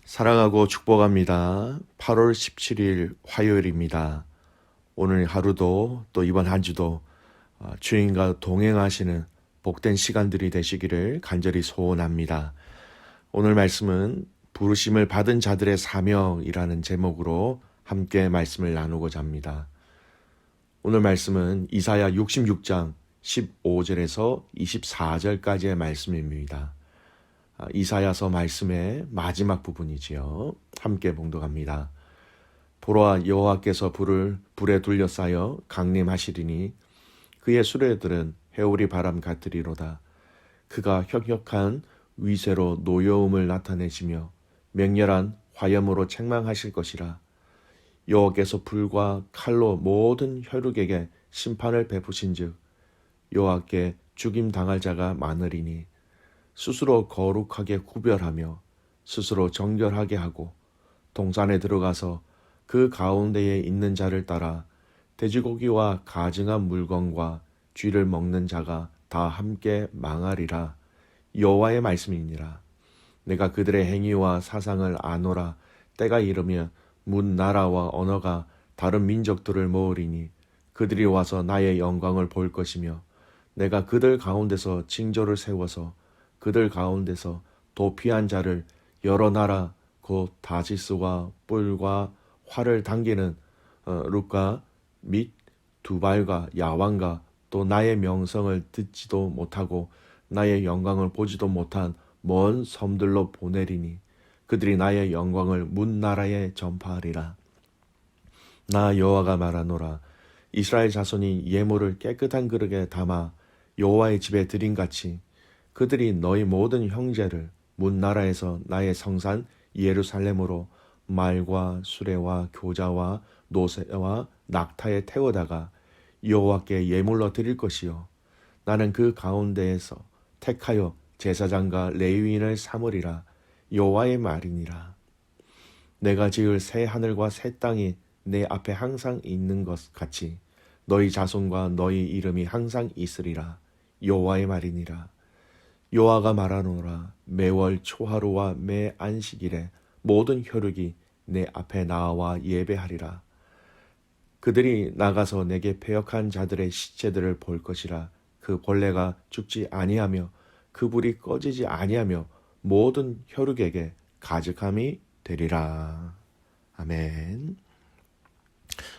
사랑하고 축복합니다. 8월 17일 화요일입니다. 오늘 하루도 또 이번 한 주도 주님과 동행하시는 복된 시간들이 되시기를 간절히 소원합니다. 오늘 말씀은 부르심을 받은 자들의 사명이라는 제목으로 함께 말씀을 나누고자 합니다. 오늘 말씀은 이사야 66장 15절에서 24절까지의 말씀입니다. 이사야서 말씀의 마지막 부분이지요. 함께 봉독합니다. 보라, 여호와께서 불에 둘러싸여 강림하시리니 그의 수레들은 해오리 바람 같으리로다. 그가 혁혁한 위세로 노여움을 나타내시며 맹렬한 화염으로 책망하실 것이라. 여호와께서 불과 칼로 모든 혈육에게 심판을 베푸신즉 여호와께 죽임 당할 자가 많으리니 스스로 거룩하게 구별하며 스스로 정결하게 하고 동산에 들어가서 그 가운데에 있는 자를 따라 돼지고기와 가증한 물건과 쥐를 먹는 자가 다 함께 망하리라. 여호와의 말씀이니라. 내가 그들의 행위와 사상을 아노라. 때가 이르면 문 나라와 언어가 다른 민족들을 모으리니 그들이 와서 나의 영광을 볼 것이며 내가 그들 가운데서 징조를 세워서 그들 가운데서 도피한 자를 여러 나라 곧 다시스와 뿔과 활을 당기는 룻과 및 두발과 야왕과 또 나의 명성을 듣지도 못하고 나의 영광을 보지도 못한 먼 섬들로 보내리니 그들이 나의 영광을 문 나라에 전파하리라. 나 여호와가 말하노라. 이스라엘 자손이 예물을 깨끗한 그릇에 담아 여호와의 집에 드림같이 그들이 너희 모든 형제를 문 나라에서 나의 성산 예루살렘으로 말과 수레와 교자와 노새와 낙타에 태워다가 여호와께 예물로 드릴 것이요 나는 그 가운데에서 택하여 제사장과 레위인을 삼으리라. 여호와의 말이니라. 내가 지을 새 하늘과 새 땅이 내 앞에 항상 있는 것 같이 너희 자손과 너희 이름이 항상 있으리라. 여호와의 말이니라. 여호와가 말하노라. 매월 초하루와 매 안식일에 모든 혈육이 내 앞에 나와 예배하리라. 그들이 나가서 내게 패역한 자들의 시체들을 볼 것이라. 그 벌레가 죽지 아니하며 그 불이 꺼지지 아니하며 모든 혈육에게 가득함이 되리라. 아멘.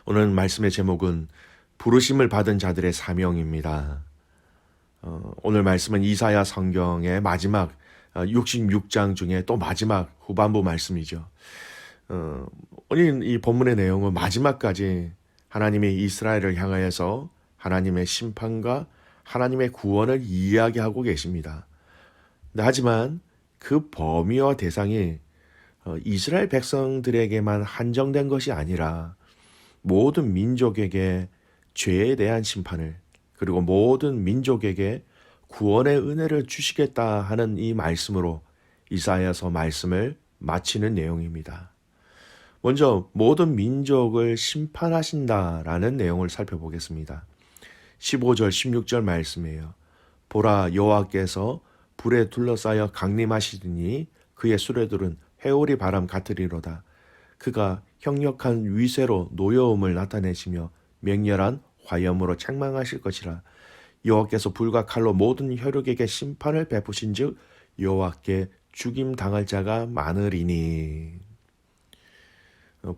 오늘 말씀의 제목은 부르심을 받은 자들의 사명입니다. 오늘 말씀은 이사야 성경의 마지막 66장 중에 또 마지막 후반부 말씀이죠. 오늘 이 본문의 내용은 마지막까지 하나님이 이스라엘을 향하여서 하나님의 심판과 하나님의 구원을 이야기하고 계십니다. 하지만 그 범위와 대상이 이스라엘 백성들에게만 한정된 것이 아니라 모든 민족에게 죄에 대한 심판을 그리고 모든 민족에게 구원의 은혜를 주시겠다 하는 이 말씀으로 이사야서 말씀을 마치는 내용입니다. 먼저 모든 민족을 심판하신다라는 내용을 살펴보겠습니다. 15절 16절 말씀이에요. 보라, 여호와께서 불에 둘러싸여 강림하시더니 그의 수레들은 회오리 바람 같으리로다. 그가 혁력한 위세로 노여움을 나타내시며 맹렬한 화염으로 책망하실 것이라. 여호와께서 불과 칼로 모든 혈육에게 심판을 베푸신즉 여호와께 죽임 당할 자가 많으리니.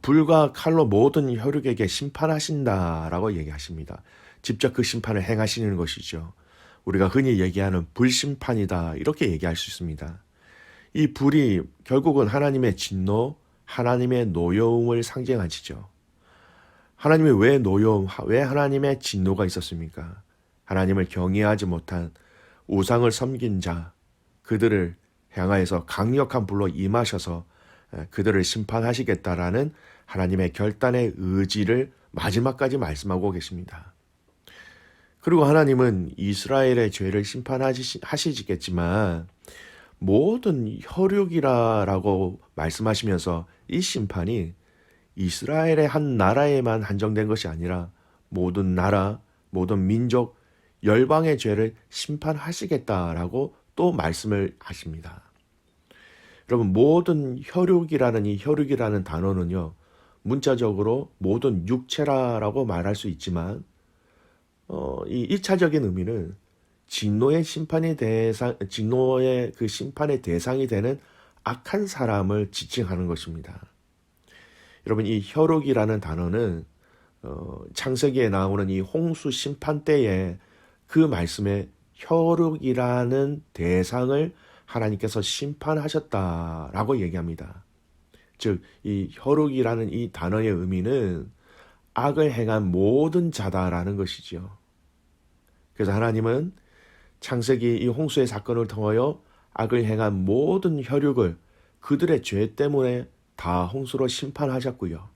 불과 칼로 모든 혈육에게 심판하신다라고 얘기하십니다. 직접 그 심판을 행하시는 것이죠. 우리가 흔히 얘기하는 불심판이다 이렇게 얘기할 수 있습니다. 이 불이 결국은 하나님의 진노, 하나님의 노여움을 상징하시죠. 하나님의 왜 하나님의 진노가 있었습니까? 하나님을 경외하지 못한 우상을 섬긴 자, 그들을 향하여서 강력한 불로 임하셔서 그들을 심판하시겠다라는 하나님의 결단의 의지를 마지막까지 말씀하고 계십니다. 그리고 하나님은 이스라엘의 죄를 심판하시겠지만 모든 혈육이라고 말씀하시면서 이 심판이 이스라엘의 한 나라에만 한정된 것이 아니라 모든 나라, 모든 민족, 열방의 죄를 심판하시겠다라고 또 말씀을 하십니다. 여러분, 모든 혈육이라는 이 혈육이라는 단어는요, 문자적으로 모든 육체라고 말할 수 있지만, 이 일차적인 의미는 진노의 그 심판의 대상이 되는 악한 사람을 지칭하는 것입니다. 여러분, 이 혈육이라는 단어는 창세기에 나오는 이 홍수 심판 때에 그 말씀에 혈육이라는 대상을 하나님께서 심판하셨다라고 얘기합니다. 즉, 이 혈육이라는 이 단어의 의미는 악을 행한 모든 자다라는 것이지요. 그래서 하나님은 창세기 이 홍수의 사건을 통하여 악을 행한 모든 혈육을 그들의 죄 때문에 다 홍수로 심판하셨고요.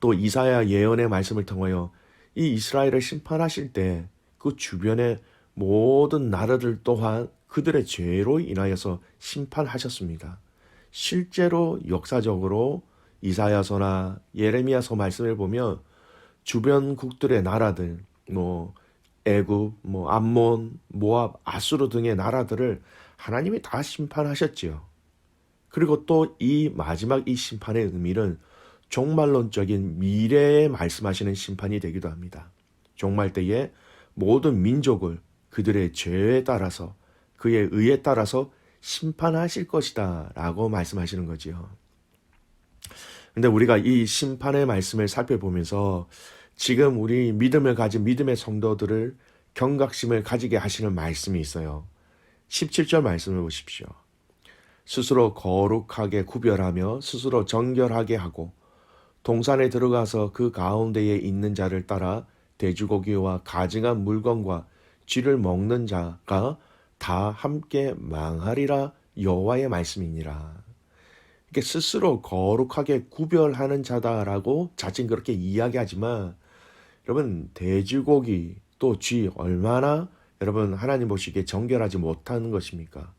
또 이사야 예언의 말씀을 통하여 이 이스라엘을 심판하실 때 그 주변의 모든 나라들 또한 그들의 죄로 인하여서 심판하셨습니다. 실제로 역사적으로 이사야서나 예레미야서 말씀을 보면 주변국들의 나라들, 애굽, 암몬, 모압, 아수르 등의 나라들을 하나님이 다 심판하셨지요. 그리고 또 이 마지막 이 심판의 의미는 종말론적인 미래에 말씀하시는 심판이 되기도 합니다. 종말 때에 모든 민족을 그들의 죄에 따라서 그의 의에 따라서 심판하실 것이다 라고 말씀하시는 거지요. 근데 우리가 이 심판의 말씀을 살펴보면서 지금 우리 믿음을 가진 믿음의 성도들을 경각심을 가지게 하시는 말씀이 있어요. 17절 말씀을 보십시오. 스스로 거룩하게 구별하며 스스로 정결하게 하고 동산에 들어가서 그 가운데에 있는 자를 따라 돼지고기와 가증한 물건과 쥐를 먹는 자가 다 함께 망하리라 여호와의 말씀이니라. 이게 스스로 거룩하게 구별하는 자다라고 자칭 그렇게 이야기하지만 여러분, 돼지고기 또 쥐 얼마나 여러분 하나님 보시기에 정결하지 못하는 것입니까?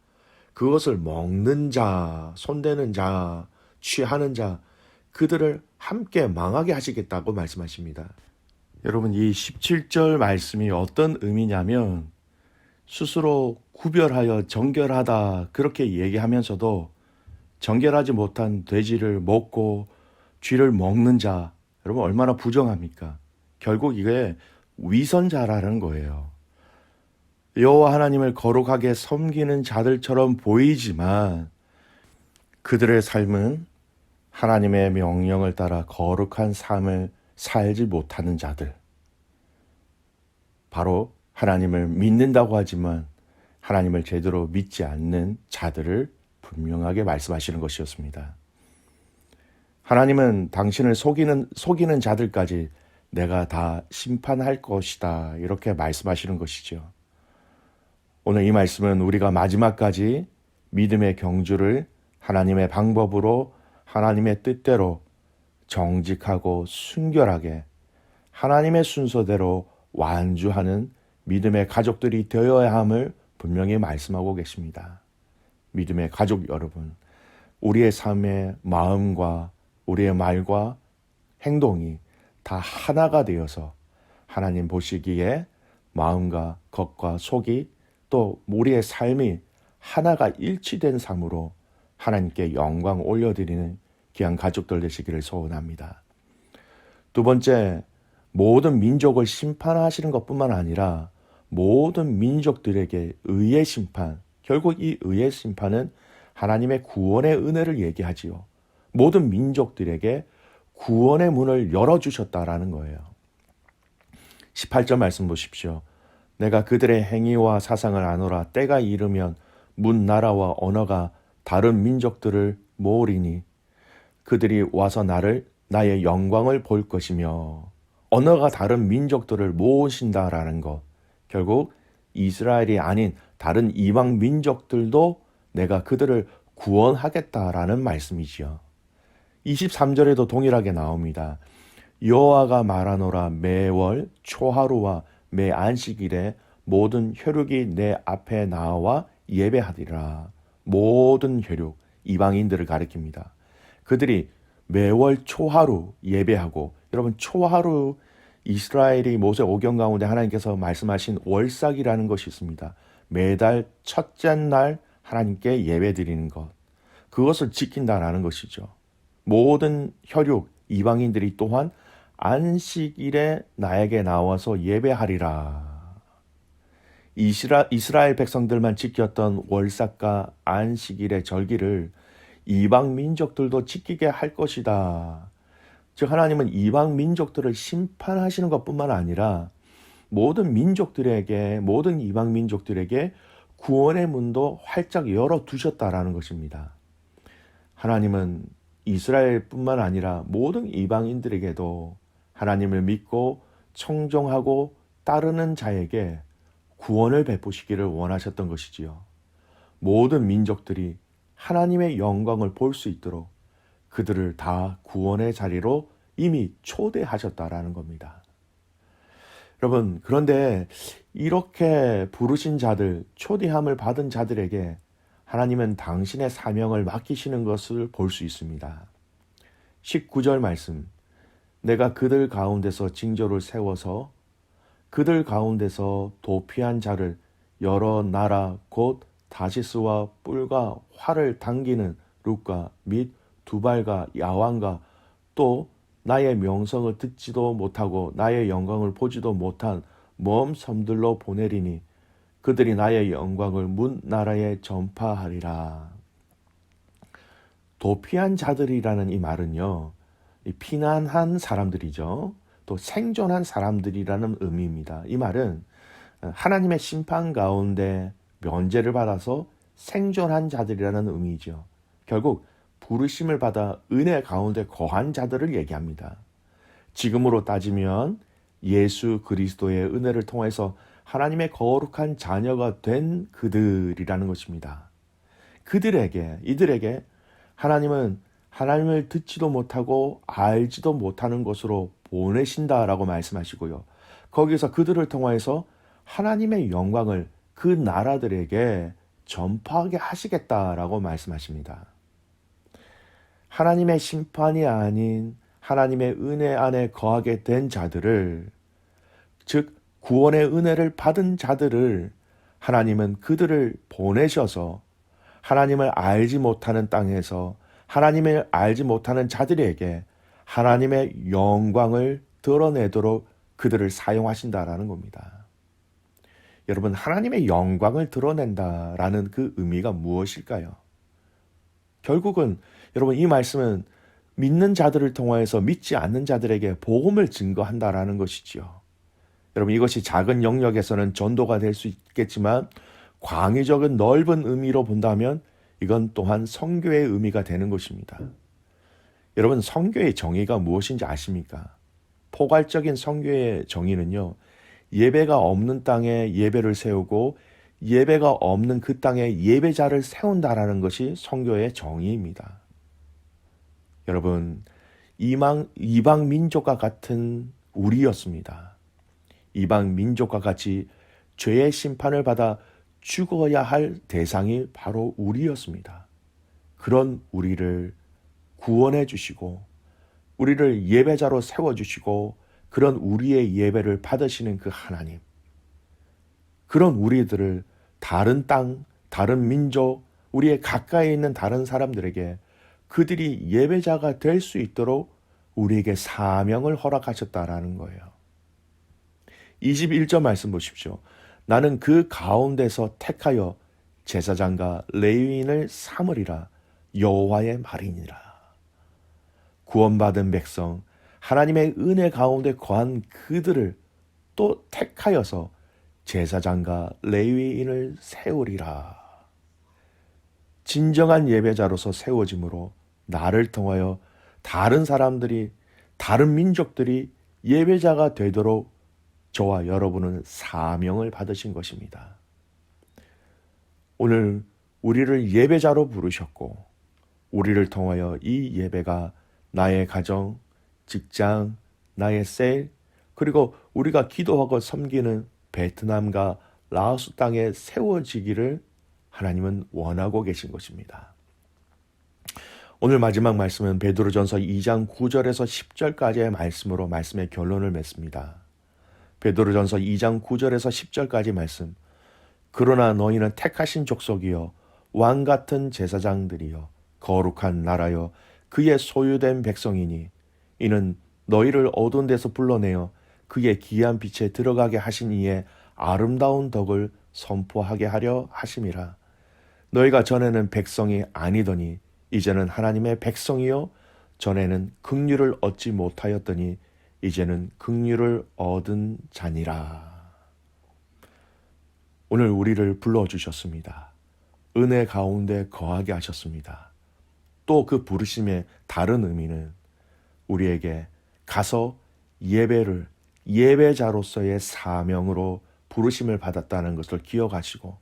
그것을 먹는 자, 손대는 자, 취하는 자, 그들을 함께 망하게 하시겠다고 말씀하십니다. 여러분, 이 17절 말씀이 어떤 의미냐면 스스로 구별하여 정결하다 그렇게 얘기하면서도 정결하지 못한 돼지를 먹고 쥐를 먹는 자, 여러분 얼마나 부정합니까? 결국 이게 위선자라는 거예요. 여호와 하나님을 거룩하게 섬기는 자들처럼 보이지만 그들의 삶은 하나님의 명령을 따라 거룩한 삶을 살지 못하는 자들. 바로 하나님을 믿는다고 하지만 하나님을 제대로 믿지 않는 자들을 분명하게 말씀하시는 것이었습니다. 하나님은 당신을 속이는 자들까지 내가 다 심판할 것이다 이렇게 말씀하시는 것이죠. 오늘 이 말씀은 우리가 마지막까지 믿음의 경주를 하나님의 방법으로 하나님의 뜻대로 정직하고 순결하게 하나님의 순서대로 완주하는 믿음의 가족들이 되어야 함을 분명히 말씀하고 계십니다. 믿음의 가족 여러분, 우리의 삶의 마음과 우리의 말과 행동이 다 하나가 되어서 하나님 보시기에 마음과 겉과 속이 또 우리의 삶이 하나가 일치된 삶으로 하나님께 영광 올려드리는 귀한 가족들 되시기를 소원합니다. 두 번째, 모든 민족을 심판하시는 것뿐만 아니라 모든 민족들에게 의의 심판, 결국 이 의의 심판은 하나님의 구원의 은혜를 얘기하지요. 모든 민족들에게 구원의 문을 열어주셨다라는 거예요. 18절 말씀 보십시오. 내가 그들의 행위와 사상을 아노라. 때가 이르면 문 나라와 언어가 다른 민족들을 모으리니 그들이 와서 나의 영광을 볼 것이며, 언어가 다른 민족들을 모으신다라는 것, 결국 이스라엘이 아닌 다른 이방 민족들도 내가 그들을 구원하겠다라는 말씀이지요. 23절에도 동일하게 나옵니다. 여호와가 말하노라. 매월 초하루와 매 안식일에 모든 혈육이 내 앞에 나와 예배하리라. 모든 혈육, 이방인들을 가리킵니다. 그들이 매월 초하루 예배하고, 여러분 초하루, 이스라엘이 모세 오경 가운데 하나님께서 말씀하신 월삭이라는 것이 있습니다. 매달 첫째 날 하나님께 예배 드리는 것. 그것을 지킨다라는 것이죠. 모든 혈육 이방인들이 또한 안식일에 나에게 나와서 예배하리라. 이스라엘 백성들만 지켰던 월삭과 안식일의 절기를 이방 민족들도 지키게 할 것이다. 즉 하나님은 이방 민족들을 심판하시는 것뿐만 아니라 모든 민족들에게, 모든 이방 민족들에게 구원의 문도 활짝 열어두셨다라는 것입니다. 하나님은 이스라엘뿐만 아니라 모든 이방인들에게도 하나님을 믿고 청종하고 따르는 자에게 구원을 베푸시기를 원하셨던 것이지요. 모든 민족들이 하나님의 영광을 볼 수 있도록 그들을 다 구원의 자리로 이미 초대하셨다라는 겁니다. 여러분, 그런데 이렇게 부르신 자들, 초대함을 받은 자들에게 하나님은 당신의 사명을 맡기시는 것을 볼 수 있습니다. 19절 말씀, 내가 그들 가운데서 징조를 세워서 그들 가운데서 도피한 자를 여러 나라 곧 다시스와 뿔과 활을 당기는 룻과 및 두발과 야완과 또 나의 명성을 듣지도 못하고 나의 영광을 보지도 못한 먼 섬들로 보내리니 그들이 나의 영광을 문 나라에 전파하리라. 도피한 자들이라는 이 말은요, 피난한 사람들이죠. 또 생존한 사람들이라는 의미입니다. 이 말은 하나님의 심판 가운데 면제를 받아서 생존한 자들이라는 의미죠. 결국 부르심을 받아 은혜 가운데 거한 자들을 얘기합니다. 지금으로 따지면 예수 그리스도의 은혜를 통해서 하나님의 거룩한 자녀가 된 그들이라는 것입니다. 이들에게 하나님은 하나님을 듣지도 못하고 알지도 못하는 곳으로 보내신다라고 말씀하시고요. 거기서 그들을 통해서 하나님의 영광을 그 나라들에게 전파하게 하시겠다라고 말씀하십니다. 하나님의 심판이 아닌 하나님의 은혜 안에 거하게 된 자들을, 즉 구원의 은혜를 받은 자들을 하나님은 그들을 보내셔서 하나님을 알지 못하는 땅에서 하나님을 알지 못하는 자들에게 하나님의 영광을 드러내도록 그들을 사용하신다라는 겁니다. 여러분, 하나님의 영광을 드러낸다라는 그 의미가 무엇일까요? 결국은 여러분, 이 말씀은 믿는 자들을 통하여서 믿지 않는 자들에게 복음을 증거한다라는 것이지요. 여러분, 이것이 작은 영역에서는 전도가 될 수 있겠지만 광의적인 넓은 의미로 본다면 이건 또한 선교의 의미가 되는 것입니다. 여러분, 선교의 정의가 무엇인지 아십니까? 포괄적인 선교의 정의는요, 예배가 없는 땅에 예배를 세우고 예배가 없는 그 땅에 예배자를 세운다라는 것이 선교의 정의입니다. 여러분, 이방 민족과 같은 우리였습니다. 이방 민족과 같이 죄의 심판을 받아 죽어야 할 대상이 바로 우리였습니다. 그런 우리를 구원해 주시고 우리를 예배자로 세워주시고 그런 우리의 예배를 받으시는 그 하나님, 그런 우리들을 다른 땅, 다른 민족, 우리의 가까이 있는 다른 사람들에게 그들이 예배자가 될 수 있도록 우리에게 사명을 허락하셨다라는 거예요. 21절 말씀 보십시오. 나는 그 가운데서 택하여 제사장과 레위인을 삼으리라. 여호와의 말이니라. 구원받은 백성, 하나님의 은혜 가운데 거한 그들을 또 택하여서 제사장과 레위인을 세우리라. 진정한 예배자로서 세워짐으로 나를 통하여 다른 사람들이, 다른 민족들이 예배자가 되도록 저와 여러분은 사명을 받으신 것입니다. 오늘 우리를 예배자로 부르셨고 우리를 통하여 이 예배가 나의 가정, 직장, 나의 셀, 그리고 우리가 기도하고 섬기는 베트남과 라오스 땅에 세워지기를 하나님은 원하고 계신 것입니다. 오늘 마지막 말씀은 베드로전서 2장 9절에서 10절까지의 말씀으로 말씀의 결론을 맺습니다. 베드로전서 2장 9절에서 10절까지 말씀. 그러나 너희는 택하신 족속이요 왕 같은 제사장들이요 거룩한 나라여 그의 소유된 백성이니 이는 너희를 어두운 데서 불러내어 그의 기이한 빛에 들어가게 하신 이의 아름다운 덕을 선포하게 하려 하심이라. 너희가 전에는 백성이 아니더니 이제는 하나님의 백성이요 전에는 긍휼을 얻지 못하였더니 이제는 긍휼을 얻은 자니라. 오늘 우리를 불러주셨습니다. 은혜 가운데 거하게 하셨습니다. 또 그 부르심의 다른 의미는 우리에게 가서 예배자로서의 사명으로 부르심을 받았다는 것을 기억하시고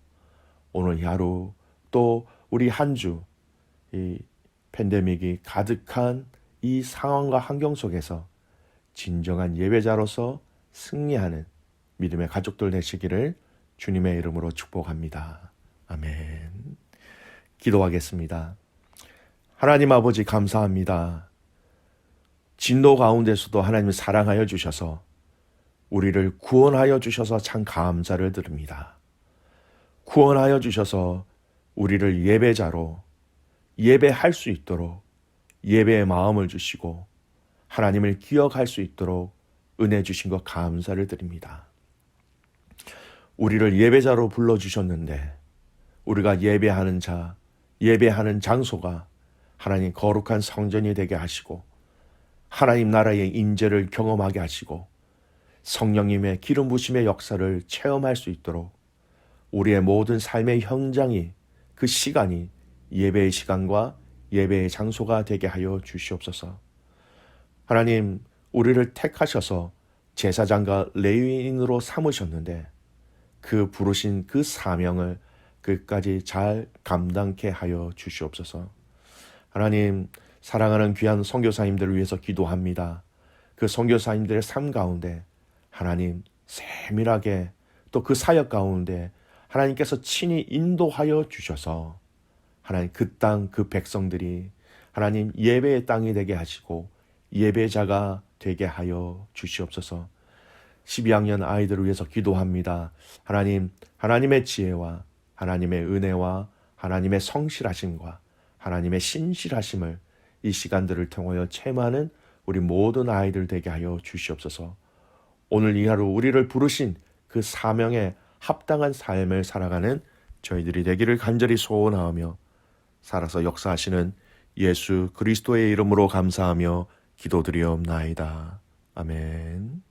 오늘 하루 또 우리 한 주 이 팬데믹이 가득한 이 상황과 환경 속에서 진정한 예배자로서 승리하는 믿음의 가족들 되시기를 주님의 이름으로 축복합니다. 아멘. 기도하겠습니다. 하나님 아버지 감사합니다. 진노 가운데서도 하나님을 사랑하여 주셔서 우리를 구원하여 주셔서 참 감사를 드립니다. 구원하여 주셔서 우리를 예배자로 예배할 수 있도록 예배의 마음을 주시고 하나님을 기억할 수 있도록 은혜 주신 것 감사를 드립니다. 우리를 예배자로 불러주셨는데 우리가 예배하는 자, 예배하는 장소가 하나님 거룩한 성전이 되게 하시고 하나님 나라의 인재를 경험하게 하시고 성령님의 기름 부심의 역사를 체험할 수 있도록 우리의 모든 삶의 현장이 그 시간이 예배의 시간과 예배의 장소가 되게 하여 주시옵소서. 하나님 우리를 택하셔서 제사장과 레위인으로 삼으셨는데 그 부르신 그 사명을 끝까지 잘 감당케 하여 주시옵소서. 하나님 사랑하는 귀한 선교사님들을 위해서 기도합니다. 그 선교사님들의 삶 가운데 하나님 세밀하게 또 그 사역 가운데 하나님께서 친히 인도하여 주셔서 하나님 그 땅 그 백성들이 하나님 예배의 땅이 되게 하시고 예배자가 되게 하여 주시옵소서. 12학년 아이들을 위해서 기도합니다. 하나님 하나님의 지혜와 하나님의 은혜와 하나님의 성실하심과 하나님의 신실하심을 이 시간들을 통하여 체험하는 우리 모든 아이들 되게 하여 주시옵소서. 오늘 이 하루 우리를 부르신 그 사명에 합당한 삶을 살아가는 저희들이 되기를 간절히 소원하며 살아서 역사하시는 예수 그리스도의 이름으로 감사하며 기도드리옵나이다. 아멘.